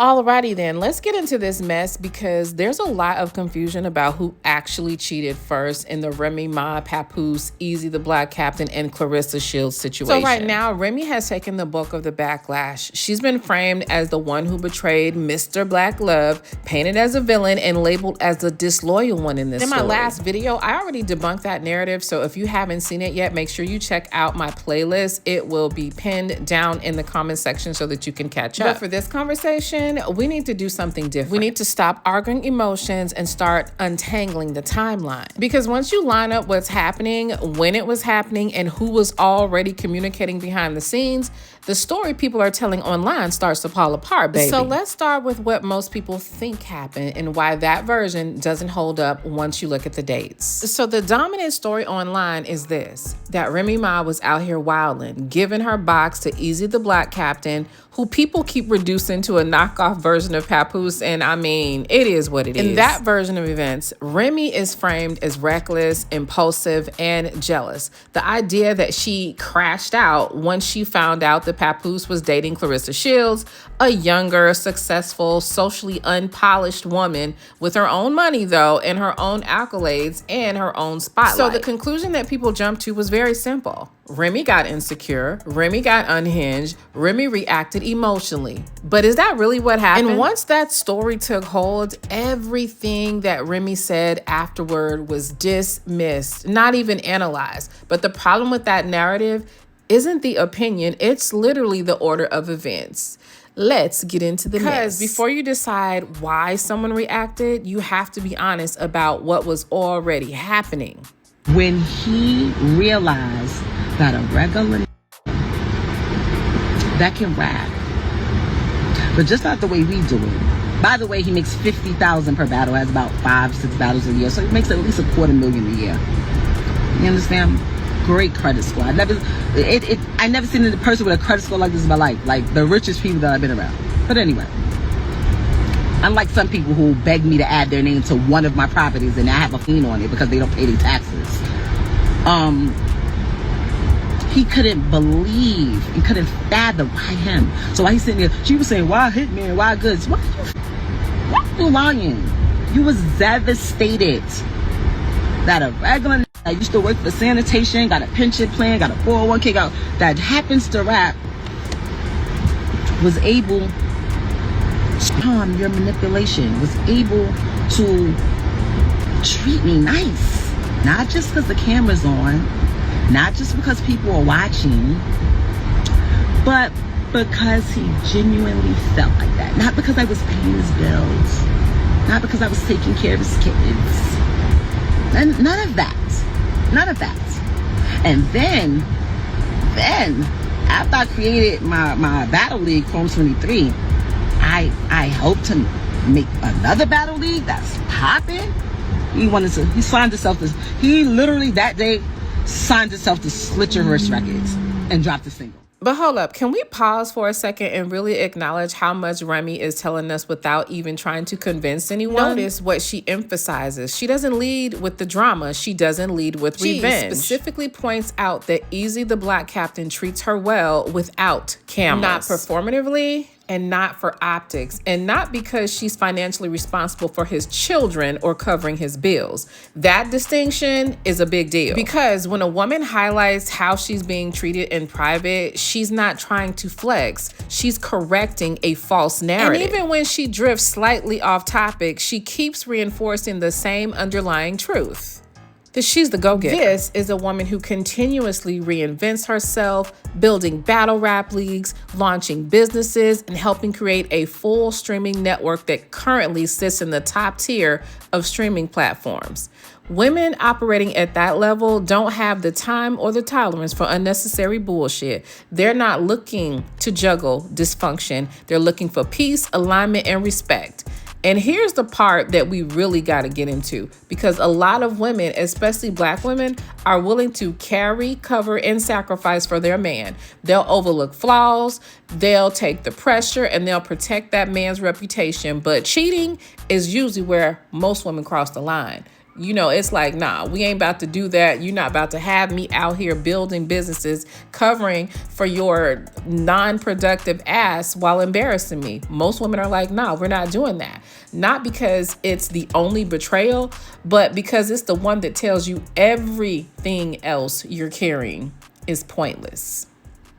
Alrighty then, let's get into this mess because there's a lot of confusion about who actually cheated first in the Remy Ma, Papoose, Easy the Black Captain, and Claressa Shields situation. So right now, Remy has taken the bulk of the backlash. She's been framed as the one who betrayed Mr. Black Love, painted as a villain, and labeled as the disloyal one in this story. In my last video, I already debunked that narrative, so if you haven't seen it yet, make sure you check out my playlist. It will be pinned down in the comment section so that you can catch up. But for this conversation, we need to do something different. We need to stop arguing emotions and start untangling the timeline. Because once you line up what's happening, when it was happening, and who was already communicating behind the scenes, the story people are telling online starts to fall apart, baby. So let's start with what most people think happened and why that version doesn't hold up once you look at the dates. So the dominant story online is this, that Remy Ma was out here wilding, giving her box to Easy the Black Captain, who people keep reducing to a knockoff version of Papoose, and I mean, it is what it is. In that version of events, Remy is framed as reckless, impulsive, and jealous. The idea that she crashed out once she found out that Papoose was dating Claressa Shields, a younger, successful, socially unpolished woman with her own money, though, and her own accolades and her own spotlight. So the conclusion that people jumped to was very simple. Remy got insecure, Remy got unhinged, Remy reacted emotionally. But is that really what happened? And once that story took hold, everything that Remy said afterward was dismissed, not even analyzed. But the problem with that narrative isn't the opinion, it's literally the order of events. Let's get into the mess. Because before you decide why someone reacted, you have to be honest about what was already happening. When he realized that a regular that can rap, but just not the way we do it. By the way, he makes $50,000 per battle, has about 5-6 battles a year, so he makes at least $250,000 a year. You understand? Great credit score. I never seen a person with a credit score like this in my life, like the richest people that I've been around. But anyway, unlike some people who beg me to add their name to one of my properties and I have a lien on it because they don't pay their taxes. He couldn't believe and couldn't fathom why him. So while he's sitting there, she was saying, why Hitman, why Goods? Why you lying? You was devastated that a regular that used to work for sanitation, got a pension plan, got a 401k, that happens to rap, was able to calm your manipulation, was able to treat me nice. Not just because the camera's on, not just because people are watching, but because he genuinely felt like that. Not because I was paying his bills, not because I was taking care of his kids. And none of that. And then after I created my Battle League Chrome 23, I hope to make another Battle League that's popping. He signed himself to, he literally that day signed himself to Slit Your Wrist Records and dropped a single. But hold up, can we pause for a second and really acknowledge how much Remy is telling us without even trying to convince anyone? Notice what she emphasizes. She doesn't lead with the drama. She doesn't lead with revenge. She specifically points out that Easy the Black Captain treats her well without cameras. Not performatively, and not for optics, and not because she's financially responsible for his children or covering his bills. That distinction is a big deal, because when a woman highlights how she's being treated in private, she's not trying to flex. She's correcting a false narrative. And even when she drifts slightly off topic, she keeps reinforcing the same underlying truth. That she's the go-getter. This is a woman who continuously reinvents herself, building battle rap leagues, launching businesses, and helping create a full streaming network that currently sits in the top tier of streaming platforms. Women operating at that level don't have the time or the tolerance for unnecessary bullshit. They're not looking to juggle dysfunction. They're looking for peace, alignment, and respect. And here's the part that we really got to get into, because a lot of women, especially Black women, are willing to carry, cover, and sacrifice for their man. They'll overlook flaws, they'll take the pressure, and they'll protect that man's reputation. But cheating is usually where most women cross the line. You know, it's like, nah, we ain't about to do that. You're not about to have me out here building businesses, covering for your non-productive ass while embarrassing me. Most women are like, nah, we're not doing that. Not because it's the only betrayal, but because it's the one that tells you everything else you're carrying is pointless.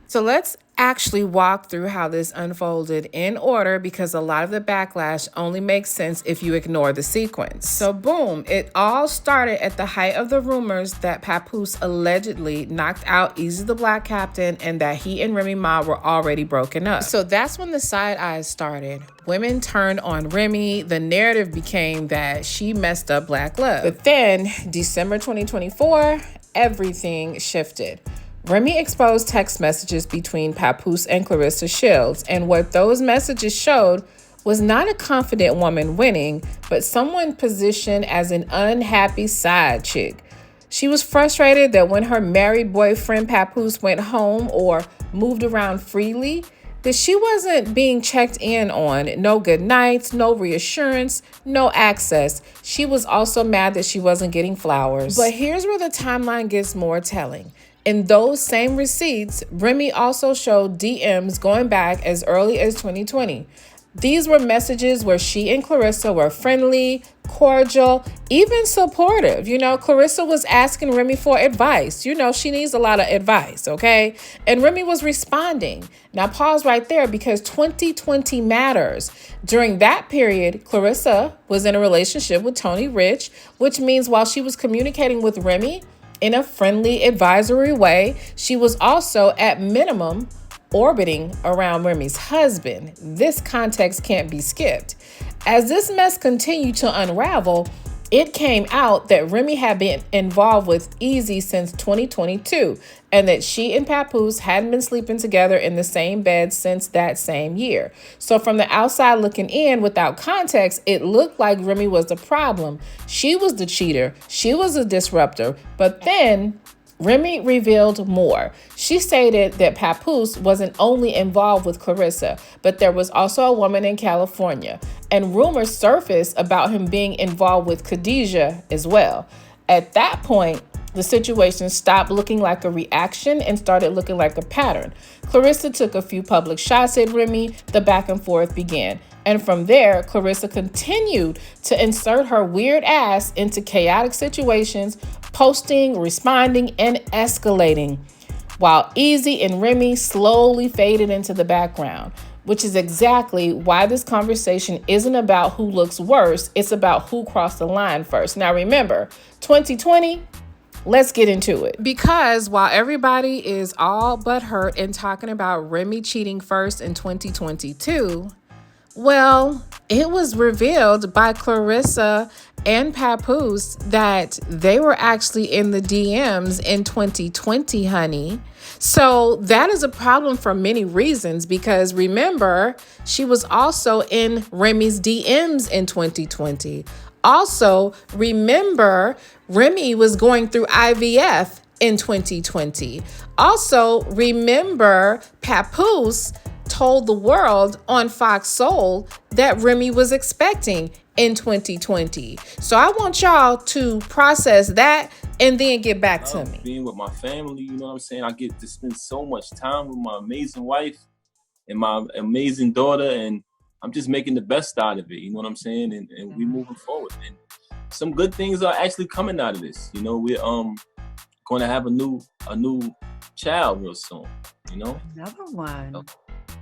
So let's actually walk through how this unfolded in order, because a lot of the backlash only makes sense if you ignore the sequence. So boom, it all started at the height of the rumors that Papoose allegedly knocked out Easy the Black Captain and that he and Remy Ma were already broken up. So that's when the side eyes started. Women turned on Remy. The narrative became that she messed up Black love. But then December 2024, everything shifted. Remy exposed text messages between Papoose and Claressa Shields, and what those messages showed was not a confident woman winning, but someone positioned as an unhappy side chick. She was frustrated that when her married boyfriend Papoose went home or moved around freely, that she wasn't being checked in on. No good nights, no reassurance, no access. She was also mad that she wasn't getting flowers. But here's where the timeline gets more telling. In those same receipts, Remy also showed DMs going back as early as 2020. These were messages where she and Clarissa were friendly, cordial, even supportive. You know, Clarissa was asking Remy for advice. You know, she needs a lot of advice, okay? And Remy was responding. Now pause right there, because 2020 matters. During that period, Clarissa was in a relationship with Tony Rich, which means while she was communicating with Remy in a friendly, advisory way, she was also, at minimum, orbiting around Remy's husband. This context can't be skipped. As this mess continued to unravel, it came out that Remy had been involved with Easy since 2022, and that she and Papoose hadn't been sleeping together in the same bed since that same year. So from the outside looking in, without context, it looked like Remy was the problem. She was the cheater. She was a disruptor. But then Remy revealed more. She stated that Papoose wasn't only involved with Clarissa, but there was also a woman in California. And rumors surfaced about him being involved with Khadijah as well. At that point, the situation stopped looking like a reaction and started looking like a pattern. Clarissa took a few public shots at Remy. The back and forth began. And from there, Clarissa continued to insert her weird ass into chaotic situations, posting, responding, and escalating, while Easy and Remy slowly faded into the background, which is exactly why this conversation isn't about who looks worse. It's about who crossed the line first. Now remember, 2020, let's get into it. Because while everybody is all but hurt and talking about Remy cheating first in 2022, well, it was revealed by Clarissa and Papoose that they were actually in the DMs in 2020, honey. So that is a problem for many reasons, because remember, she was also in Remy's DMs in 2020. Also, remember, Remy was going through IVF in 2020. Also, remember, Papoose told the world on Fox Soul that Remy was expecting in 2020. So I want y'all to process that and then get back to me. Being with my family, you know what I'm saying? I get to spend so much time with my amazing wife and my amazing daughter, and I'm just making the best out of it, you know what I'm saying? And we moving forward. And some good things are actually coming out of this. You know, we're going to have a new child real soon, you know? Another one. So,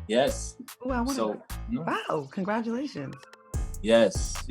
yes. Oh, wow, congratulations. Yes.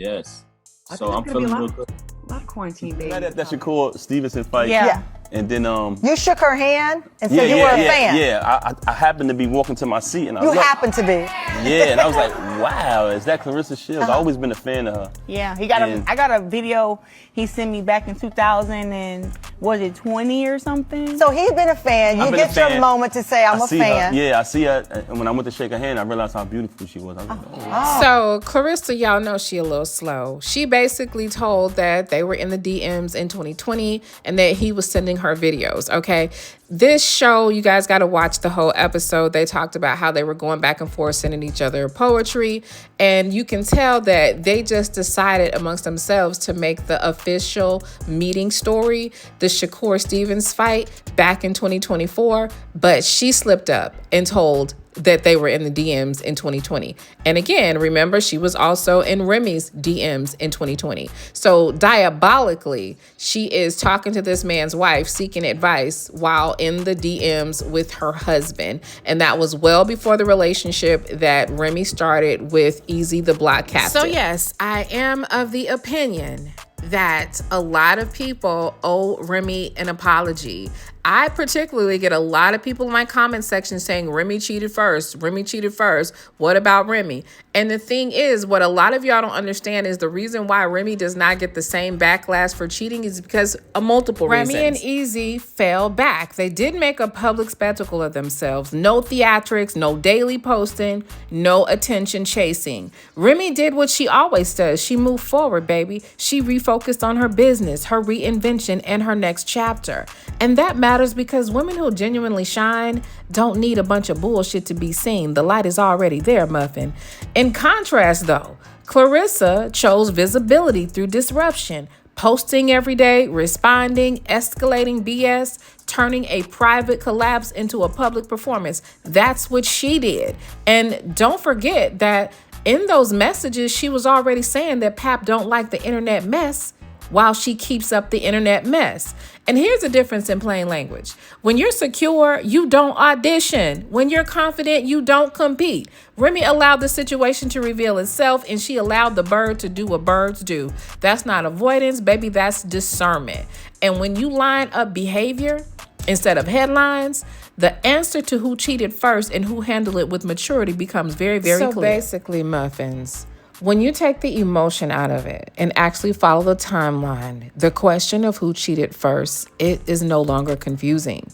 So I'm feeling real good. A lot of quarantine babies. That's your cool Stevenson fight. Yeah. And then you shook her hand and said you were a fan. Yeah, I happened to be walking to my seat and I happened to be. Yeah, and I was like, wow, is that Claressa Shields? I've always been a fan of her. Yeah, I got a video he sent me back in 2000 and was it 20 or something? So he's been a fan. You get your moment to say I'm a fan. I see her, and when I went to shake her hand, I realized how beautiful she was. I was like, oh. So Clarissa, y'all know she a little slow. She basically told that they were in the DMs in 2020 and that he was sending filming her videos, okay? This show, you guys got to watch the whole episode. They talked about how they were going back and forth sending each other poetry, and you can tell that they just decided amongst themselves to make the official meeting story the Shakur Stevens fight back in 2024, but she slipped up and told that they were in the DMs in 2020. And again, remember, she was also in Remy's DMs in 2020. So diabolically, she is talking to this man's wife, seeking advice while in the DMs with her husband. And that was well before the relationship that Remy started with Easy the Black Captain. So yes, I am of the opinion that a lot of people owe Remy an apology. I particularly get a lot of people in my comment section saying Remy cheated first. Remy cheated first. What about Remy? And the thing is, what a lot of y'all don't understand is the reason why Remy does not get the same backlash for cheating is because of multiple reasons. Remy and Easy fell back. They did make a public spectacle of themselves. No theatrics, no daily posting, no attention chasing. Remy did what she always does. She moved forward, baby. She refocused on her business, her reinvention, and her next chapter. And that matters because women who genuinely shine don't need a bunch of bullshit to be seen. The light is already there, Muffin. In contrast, though, Clarissa chose visibility through disruption, posting every day, responding, escalating BS, turning a private collapse into a public performance. That's what she did. And don't forget that in those messages, she was already saying that Pap don't like the internet mess while she keeps up the internet mess. And here's the difference in plain language. When you're secure, you don't audition. When you're confident, you don't compete. Remy allowed the situation to reveal itself, and she allowed the bird to do what birds do. That's not avoidance, baby, that's discernment. And when you line up behavior instead of headlines, the answer to who cheated first and who handled it with maturity becomes very, very clear. So basically, Muffins, when you take the emotion out of it and actually follow the timeline, the question of who cheated first, it is no longer confusing.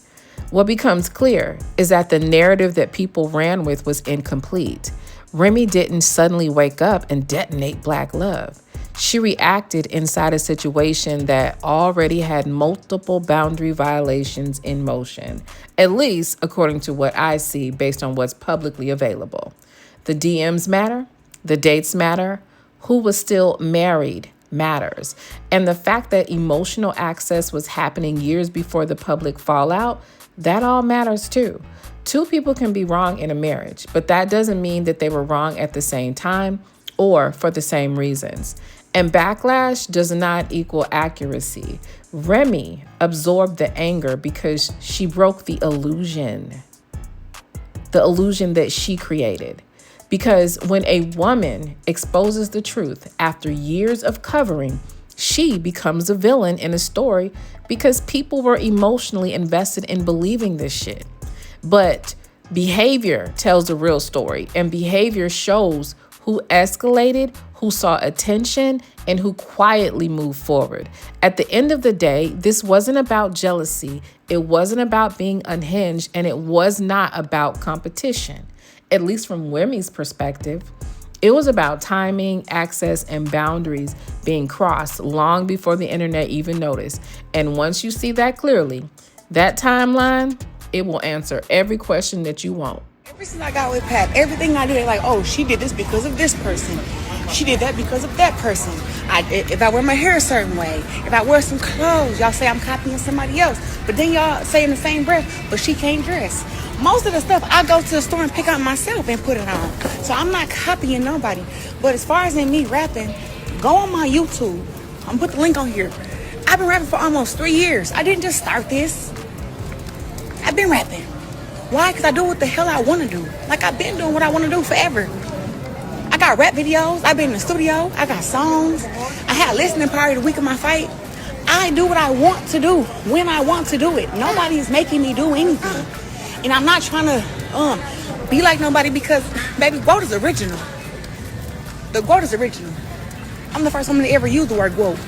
What becomes clear is that the narrative that people ran with was incomplete. Remy didn't suddenly wake up and detonate Black love. She reacted inside a situation that already had multiple boundary violations in motion, at least according to what I see based on what's publicly available. The DMs matter. The dates matter. Who was still married matters. And the fact that emotional access was happening years before the public fallout, that all matters too. Two people can be wrong in a marriage, but that doesn't mean that they were wrong at the same time or for the same reasons. And backlash does not equal accuracy. Remy absorbed the anger because she broke the illusion that she created. Because when a woman exposes the truth after years of covering, she becomes a villain in a story because people were emotionally invested in believing this shit. But behavior tells the real story, and behavior shows who escalated, who saw attention, and who quietly moved forward. At the end of the day, this wasn't about jealousy, it wasn't about being unhinged, and it was not about competition. At least from Remy's perspective, it was about timing, access, and boundaries being crossed long before the internet even noticed. And once you see that clearly, that timeline, it will answer every question that you want. Ever since I got with Pap, everything I did, like, oh, she did this because of this person. She did that because of that person. If I wear my hair a certain way, if I wear some clothes, y'all say I'm copying somebody else. But then y'all say in the same breath, but she can't dress. Most of the stuff I go to the store and pick out myself and put it on. So I'm not copying nobody. But as far as in me rapping, go on my YouTube. I'm gonna put the link on here. I've been rapping for almost 3 years. I didn't just start this. I've been rapping. Why? Because I do what the hell I want to do. Like, I've been doing what I want to do forever. I got rap videos. I've been in the studio. I got songs. I had a listening party the week of my fight. I do what I want to do when I want to do it. Nobody is making me do anything. And I'm not trying to be like nobody because, baby, GWOAT is original. The GWOAT is original. I'm the first woman to ever use the word GWOAT.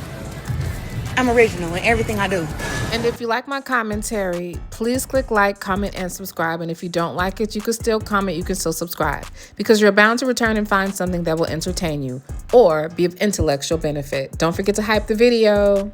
I'm original in everything I do. And if you like my commentary, please click like, comment, and subscribe. And if you don't like it, you can still comment, you can still subscribe. Because you're bound to return and find something that will entertain you or be of intellectual benefit. Don't forget to hype the video.